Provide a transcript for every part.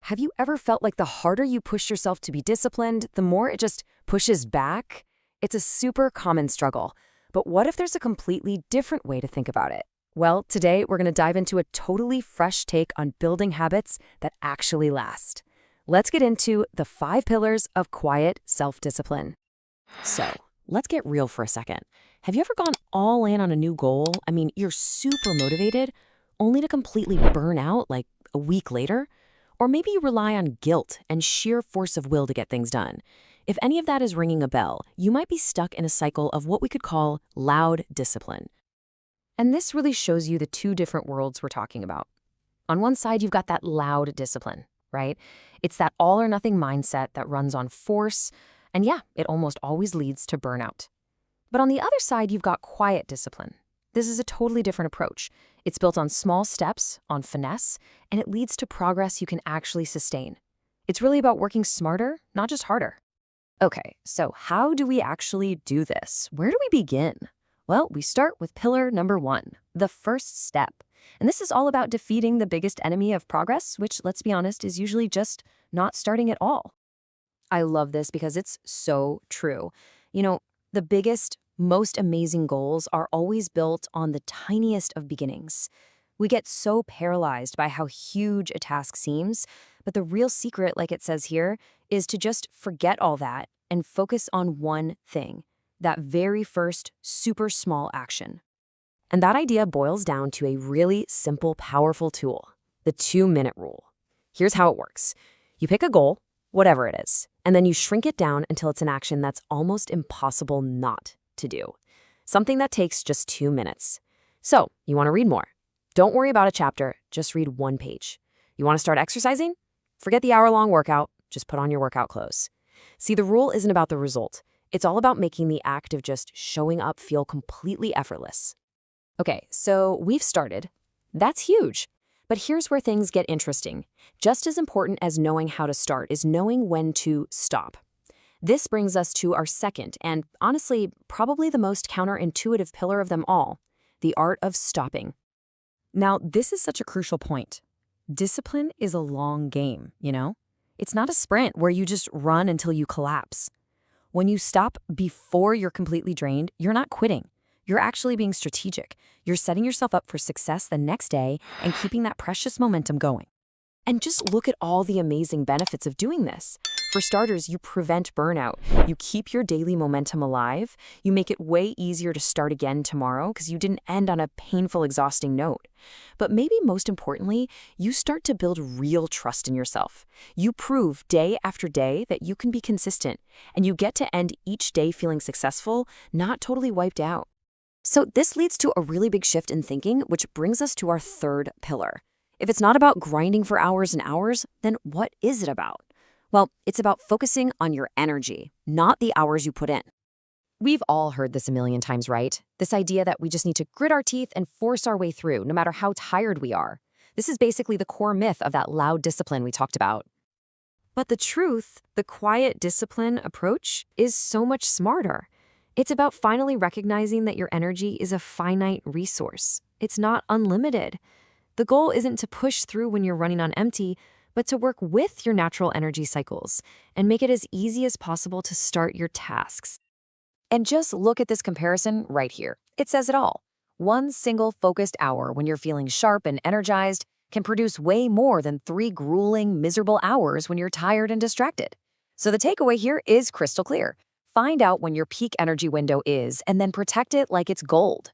Have you ever felt like the harder you push yourself to be disciplined, the more it just pushes back? It's a super common struggle. But what if there's a completely different way to think about it? Well, today we're going to dive into a totally fresh take on building habits that actually last. Let's get into the 5 pillars of quiet self-discipline. So, let's get real for a second. Have you ever gone all in on a new goal? I mean, you're super motivated, only to completely burn out like a week later? Or maybe you rely on guilt and sheer force of will to get things done. If any of that is ringing a bell, you might be stuck in a cycle of what we could call loud discipline. And this really shows you the two different worlds we're talking about. On one side, you've got that loud discipline, right? It's that all or nothing mindset that runs on force, and yeah, it almost always leads to burnout. But on the other side, you've got quiet discipline. This is a totally different approach. It's built on small steps, on finesse, and it leads to progress you can actually sustain. It's really about working smarter, not just harder. Okay, so how do we actually do this? Where do we begin? Well, we start with pillar number 1, the first step. And this is all about defeating the biggest enemy of progress, which, let's be honest, is usually just not starting at all. I love this because it's so true. The biggest, most amazing goals are always built on the tiniest of beginnings. We get so paralyzed by how huge a task seems, but the real secret, like it says here, is to just forget all that and focus on one thing, that very first super small action. And that idea boils down to a really simple, powerful tool, the 2-minute rule. Here's how it works. You pick a goal, whatever it is, and then you shrink it down until it's an action that's almost impossible not to do. Something that takes just 2 minutes. So, you want to read more. Don't worry about a chapter, just read 1 page. You want to start exercising? Forget the hour-long workout, just put on your workout clothes. See, the rule isn't about the result. It's all about making the act of just showing up feel completely effortless. Okay, so we've started. That's huge. But here's where things get interesting. Just as important as knowing how to start is knowing when to stop. This brings us to our second, and honestly, probably the most counterintuitive pillar of them all, the art of stopping. Now, this is such a crucial point. Discipline is a long game, It's not a sprint where you just run until you collapse. When you stop before you're completely drained, you're not quitting. You're actually being strategic. You're setting yourself up for success the next day and keeping that precious momentum going. And just look at all the amazing benefits of doing this. For starters, you prevent burnout. You keep your daily momentum alive. You make it way easier to start again tomorrow because you didn't end on a painful, exhausting note. But maybe most importantly, you start to build real trust in yourself. You prove day after day that you can be consistent, and you get to end each day feeling successful, not totally wiped out. So this leads to a really big shift in thinking, which brings us to our third pillar. If it's not about grinding for hours and hours, then what is it about? Well, it's about focusing on your energy, not the hours you put in. We've all heard this a million times, right? This idea that we just need to grit our teeth and force our way through, no matter how tired we are. This is basically the core myth of that loud discipline we talked about. But the truth, the quiet discipline approach, is so much smarter. It's about finally recognizing that your energy is a finite resource. It's not unlimited. The goal isn't to push through when you're running on empty, but to work with your natural energy cycles and make it as easy as possible to start your tasks. And just look at this comparison right here. It says it all. One single focused hour when you're feeling sharp and energized can produce way more than 3 grueling, miserable hours when you're tired and distracted. So the takeaway here is crystal clear. Find out when your peak energy window is and then protect it like it's gold.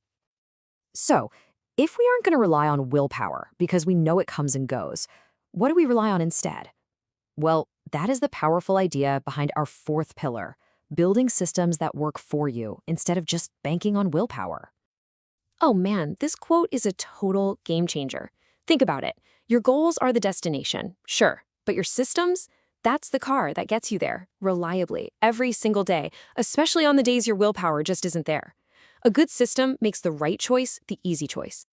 So, if we aren't going to rely on willpower because we know it comes and goes, what do we rely on instead? Well, that is the powerful idea behind our 4th pillar, building systems that work for you instead of just banking on willpower. Oh man, this quote is a total game changer. Think about it. Your goals are the destination, sure, but your systems, that's the car that gets you there reliably every single day, especially on the days your willpower just isn't there. A good system makes the right choice the easy choice.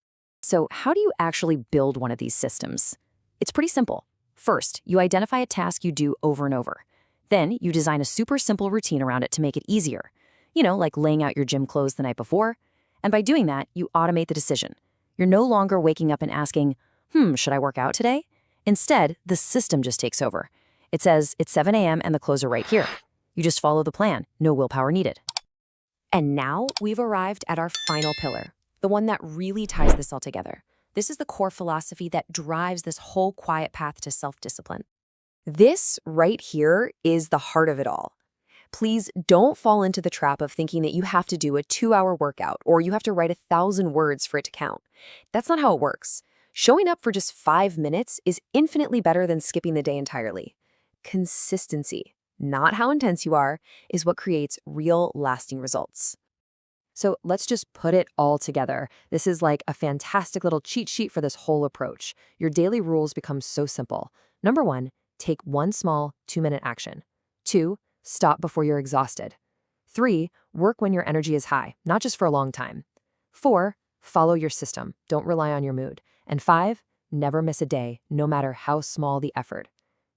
So how do you actually build one of these systems? It's pretty simple. First, you identify a task you do over and over. Then you design a super simple routine around it to make it easier. Like laying out your gym clothes the night before. And by doing that, you automate the decision. You're no longer waking up and asking, should I work out today? Instead, the system just takes over. It says it's 7 a.m. and the clothes are right here. You just follow the plan, no willpower needed. And now we've arrived at our final pillar, the one that really ties this all together. This is the core philosophy that drives this whole quiet path to self-discipline. This right here is the heart of it all. Please don't fall into the trap of thinking that you have to do a 2-hour workout or you have to write 1,000 words for it to count. That's not how it works. Showing up for just 5 minutes is infinitely better than skipping the day entirely. Consistency, not how intense you are, is what creates real, lasting results. So let's just put it all together. This is like a fantastic little cheat sheet for this whole approach. Your daily rules become so simple. Number 1, take one small 2-minute action. 2, stop before you're exhausted. 3, work when your energy is high, not just for a long time. 4, follow your system. Don't rely on your mood. And 5, never miss a day, no matter how small the effort.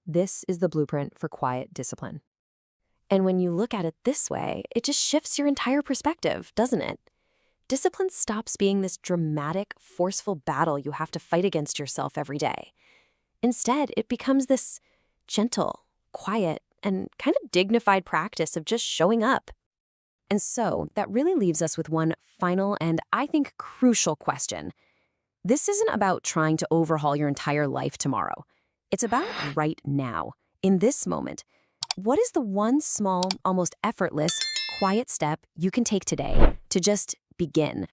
This is the blueprint for quiet discipline. And when you look at it this way, it just shifts your entire perspective, doesn't it? Discipline stops being this dramatic, forceful battle you have to fight against yourself every day. Instead, it becomes this gentle, quiet, and kind of dignified practice of just showing up. And so that really leaves us with one final and I think crucial question. This isn't about trying to overhaul your entire life tomorrow. It's about right now, in this moment. What is the one small, almost effortless, quiet step you can take today to just begin?